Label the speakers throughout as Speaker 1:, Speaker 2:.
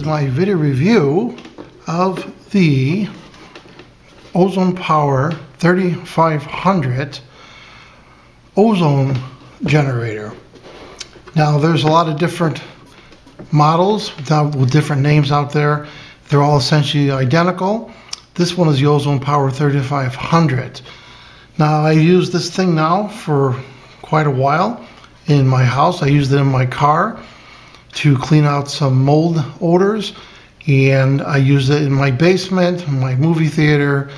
Speaker 1: is my video review of the Ozone Power 3500 Ozone Generator. Now there's a lot of different models with different names out there. They're all essentially identical. This one is the Ozone Power 3500. Now I use this thing now for quite a while in my house. I used it in my car to clean out some mold odors, and I used it in my basement, my movie theater,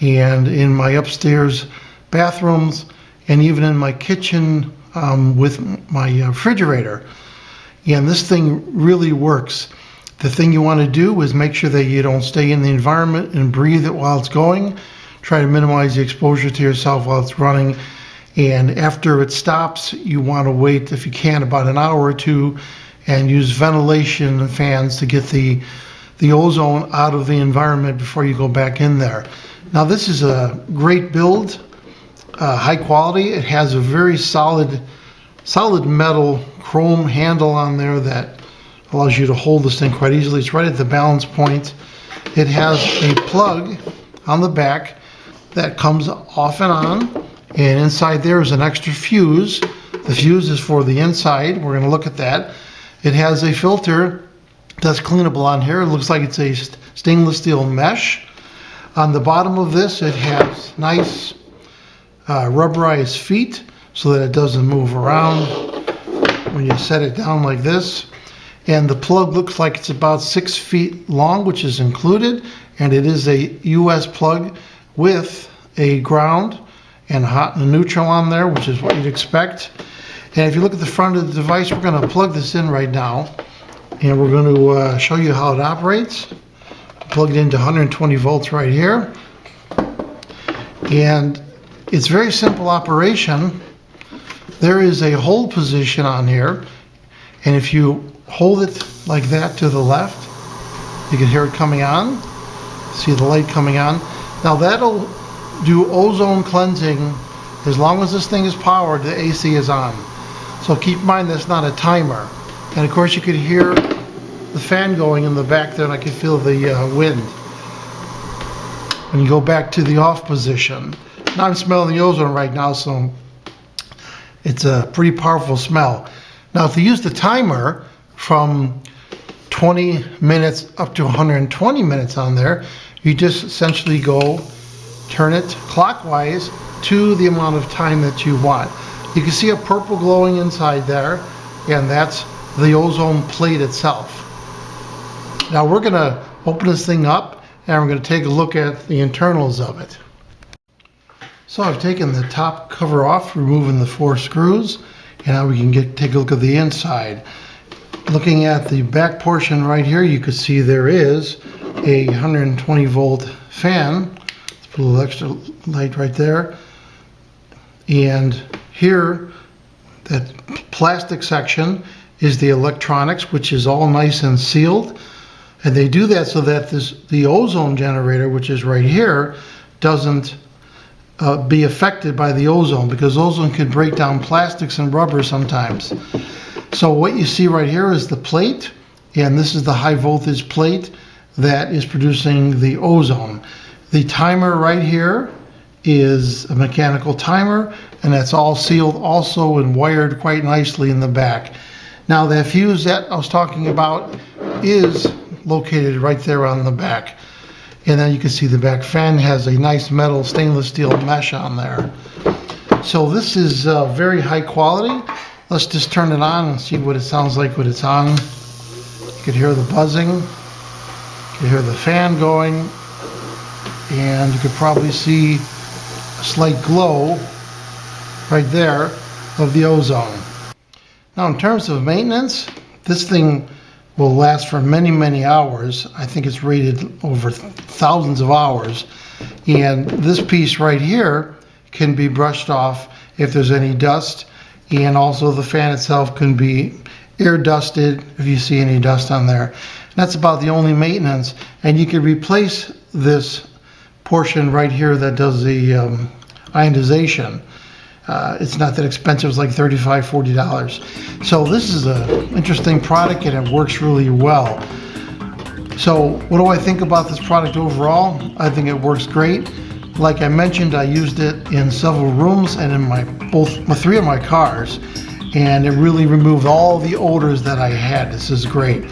Speaker 1: and in my upstairs bathrooms, and even in my kitchen with my refrigerator. And this thing really works. The thing you want to do is make sure that you don't stay in the environment and breathe it while it's going. Try to minimize the exposure to yourself while it's running. And after it stops, you want to wait, if you can, about an hour or two and use ventilation fans to get the ozone out of the environment before you go back in there. Now this is a great build, high quality. It has a very solid metal chrome handle on there that allows you to hold this thing quite easily. It's right at the balance point. It has a plug on the back that comes off and on, and inside there is an extra fuse. The fuse is for the inside. We're going to look at that. It has a filter that's cleanable on here. It looks like it's a stainless steel mesh. On the bottom of this, it has nice rubberized feet so that it doesn't move around when you set it down like this. And the plug looks like it's about 6 feet long, which is included, and it is a US plug with a ground and hot and neutral on there, which is what you'd expect. And if you look at the front of the device, we're going to plug this in right now, and we're going to show you how it operates. Plug it into 120 volts right here, and it's very simple operation. There is a hold position on here, and if you hold it like that to the left, you can hear it coming on. See the light coming on. Now that'll do ozone cleansing as long as this thing is powered. The AC is on. So keep in mind that's not a timer. And of course you could hear the fan going in the back there, and I can feel the wind. When you go back to the off position. Now I'm smelling the ozone right now, so it's a pretty powerful smell. Now to use the timer from 20 minutes up to 120 minutes on there, you just essentially go turn it clockwise to the amount of time that you want. You can see a purple glowing inside there, and that's the ozone plate itself. Now we're going to open this thing up, and we're going to take a look at the internals of it. So I've taken the top cover off, removing the 4 screws, and now we can take a look at the inside. Looking at the back portion right here, you can see there is a 120 volt fan. Let's put a little extra light right there. And here, that plastic section is the electronics, which is all nice and sealed. And they do that so that the ozone generator, which is right here, doesn't be affected by the ozone, because ozone can break down plastics and rubber sometimes. So what you see right here is the plate, and this is the high voltage plate that is producing the ozone. The timer right here is a mechanical timer, and that's all sealed also and wired quite nicely in the back. Now that fuse that I was talking about is located right there on the back. And then you can see the back fan has a nice metal stainless steel mesh on there. So this is very high quality. Let's just turn it on and see what it sounds like when it's on. You can hear the buzzing, you can hear the fan going, and you could probably see a slight glow right there of the ozone. Now in terms of maintenance, this thing will last for many, many hours. I think it's rated over thousands of hours. And this piece right here can be brushed off if there's any dust. And also the fan itself can be air dusted if you see any dust on there. And that's about the only maintenance. And you can replace this portion right here that does the ionization. It's not that expensive, it's like $35–40. So this is an interesting product, and it works really well. So what do I think about this product overall? I think it works great. Like I mentioned, I used it in several rooms and in three of my cars, and it really removed all the odors that I had. This is great.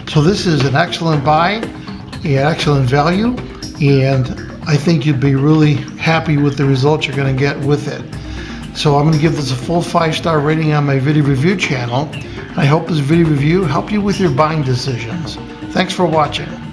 Speaker 1: So this is an excellent buy, an excellent value, and I think you'd be really happy with the results you're going to get with it. So I'm going to give this a full 5-star rating on my video review channel. I hope this video review helped you with your buying decisions. Thanks for watching.